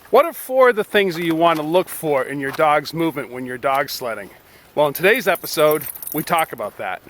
What are four of the things that you want to look for in your dog's movement when you're dog sledding? Well, in today's episode, we talk about that.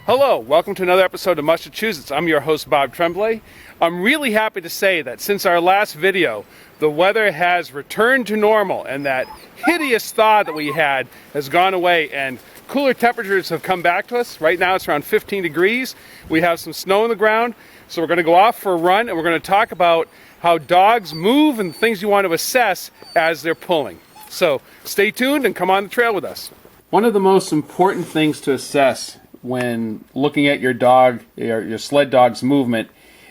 Hello, welcome to another episode of Mushachusetts. I'm your host, Bob Tremblay. I'm really happy to say that since our last video, the weather has returned to normal and that hideous thaw that we had has gone away and cooler temperatures have come back to us. Right now it's around 15 degrees. We have some snow on the ground, so we're going to go off for a run and we're going to talk about how dogs move and things you want to assess as they're pulling. So stay tuned and come on the trail with us. One of the most important things to assess when looking at your dog, your sled dog's movement,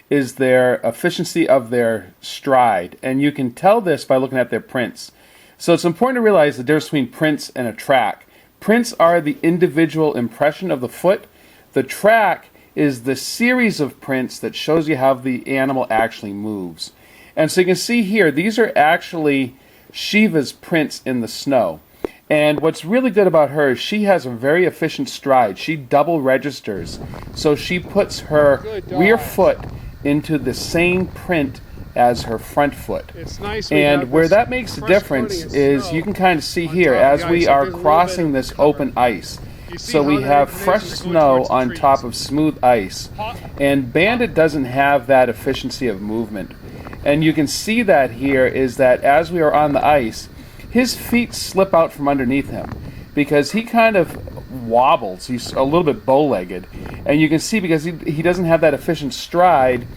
is their efficiency of their stride. And you can tell this by looking at their prints. So it's important to realize the difference between prints and a track. Prints are the individual impression of the foot. The track is the series of prints that shows you how the animal actually moves. And so you can see here, these are actually Shiva's prints in the snow. And what's really good about her is she has a very efficient stride. She double registers. So she puts her rear foot into the same print as her front foot. It's nice. And where that makes a difference is you can kind of see here as we are crossing this open ice. So we have fresh snow on top of smooth ice. And Bandit doesn't have that efficiency of movement. And you can see that here is that as we are on the ice, his feet slip out from underneath him because he kind of wobbles. He's a little bit bow-legged. And you can see because he doesn't have that efficient stride,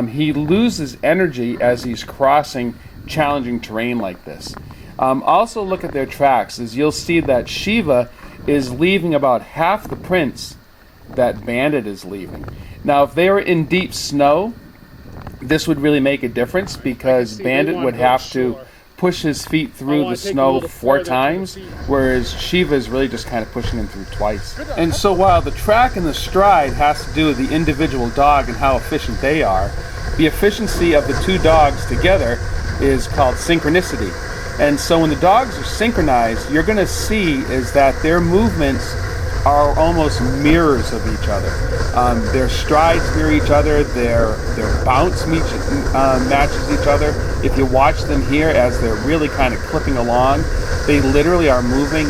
he loses energy as he's crossing challenging terrain like this. Also look at their tracks, as you'll see that Shiva is leaving about half the prints that Bandit is leaving. Now if they were in deep snow, this would really make a difference because Bandit would have to push his feet through the snow 4 times, whereas Shiva is really just kind of pushing him through twice. And so while the track and the stride has to do with the individual dog and how efficient they are, the efficiency of the two dogs together is called synchronicity. And so when the dogs are synchronized, you're going to see is that their movements are almost mirrors of each other. Their strides mirror each other, their bounce matches each other. If you watch them here as they're really kind of clipping along, they literally are moving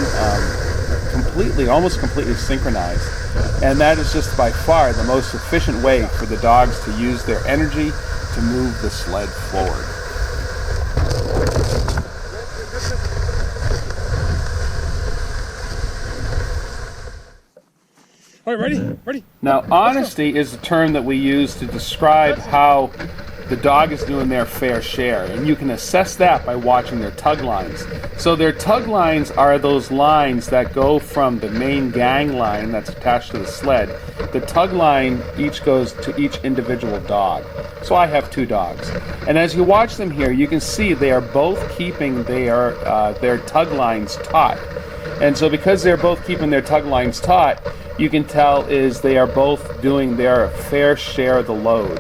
almost completely synchronized. And that is just by far the most efficient way for the dogs to use their energy to move the sled forward. All right, ready? Now, honesty is the term that we use to describe how the dog is doing their fair share, and you can assess that by watching their tug lines. So their tug lines are those lines that go from the main gang line that's attached to the sled. The tug line each goes to each individual dog. So I have 2 dogs. And as you watch them here, you can see they are both keeping their tug lines taut. And so because they're both keeping their tug lines taut, you can tell is they are both doing their fair share of the load.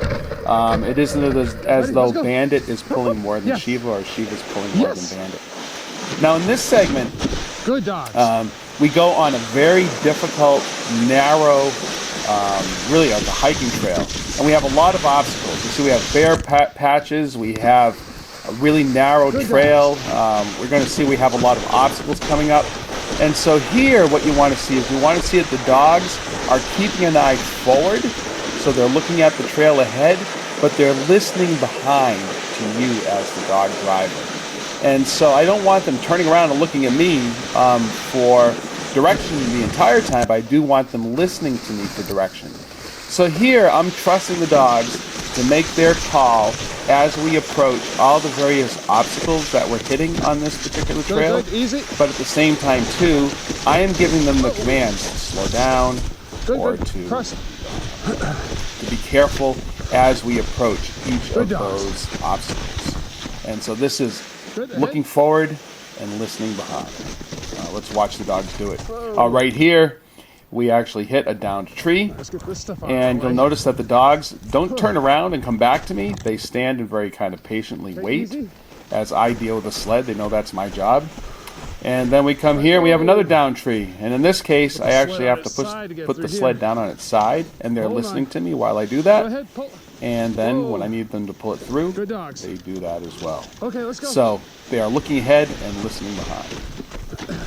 It isn't as though Bandit is pulling more than Shiva or Shiva's pulling more than Bandit. Now in this segment, good dogs. We go on a very difficult, narrow, really a hiking trail. And we have a lot of obstacles. You see we have bare patches, we have a really narrow trail. We're going to see we have a lot of obstacles coming up. And so here what you want to see is you want to see that the dogs are keeping an eye forward, so they're looking at the trail ahead, but they're listening behind to you as the dog driver. And so I don't want them turning around and looking at me for direction the entire time, but I do want them listening to me for direction. So here I'm trusting the dogs to make their call as we approach all the various obstacles that we're hitting on this particular trail. Good, easy. But at the same time too, I am giving them the commands to slow down or to be careful as we approach each of those obstacles. And so this is looking forward and listening behind. Let's watch the dogs do it. Right here, we actually hit a downed tree. Let's get this stuff out And of the you'll way. notice that the dogs don't turn around and come back to me. They stand and very kind of patiently wait easy. as I deal with the sled. They know that's my job. And then we come here, we have another down tree. And in this case, I actually have to put the sled down on its side, and they're listening to me while I do Go that. ahead, pull. And then when I need them to pull it through, Good dogs. they do that as well. Okay, let's go. So they are looking ahead and listening behind.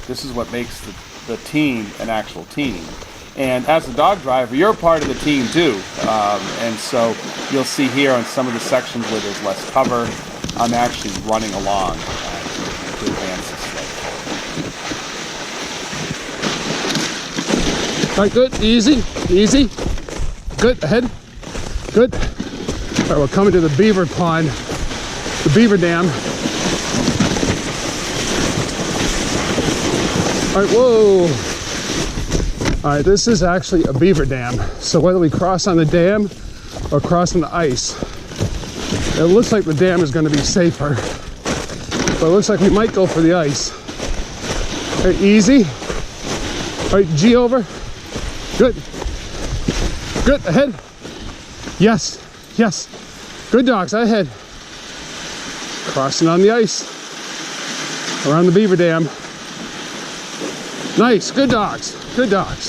This is what makes the team an actual team. And as a dog driver, you're a part of the team too. And so you'll see here on some of the sections where there's less cover, I'm actually running along to advance the sled. All right, good, easy, easy. Good, ahead, good. All right, we're coming to the beaver pond, the beaver dam. All right, whoa. All right, this is actually a beaver dam. So whether we cross on the dam or cross on the ice, it looks like the dam is gonna be safer, but it looks like we might go for the ice. All right, easy. All right, G over. Good. Good, ahead. Yes, yes. Good dogs, ahead. Crossing on the ice. Around the beaver dam. Nice, good dogs, good dogs.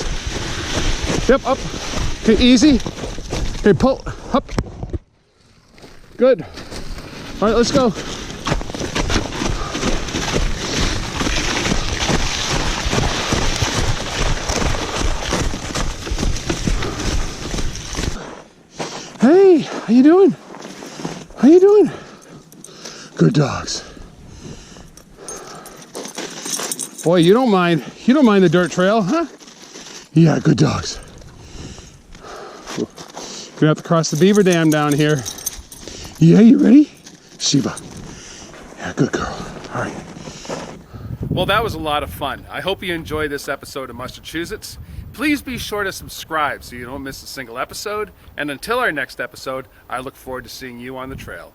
Yep, up. Okay, easy. Okay, pull, up. Good. All right, let's go. Hey, how you doing? How you doing? Good dogs. Boy, you don't mind the dirt trail, huh? Yeah, good dogs. Gonna have to cross the beaver dam down here. Yeah, you ready? Sheba. Yeah, good girl. All right. Well, that was a lot of fun. I hope you enjoyed this episode of Mushachusetts. Please be sure to subscribe so you don't miss a single episode. And until our next episode, I look forward to seeing you on the trail.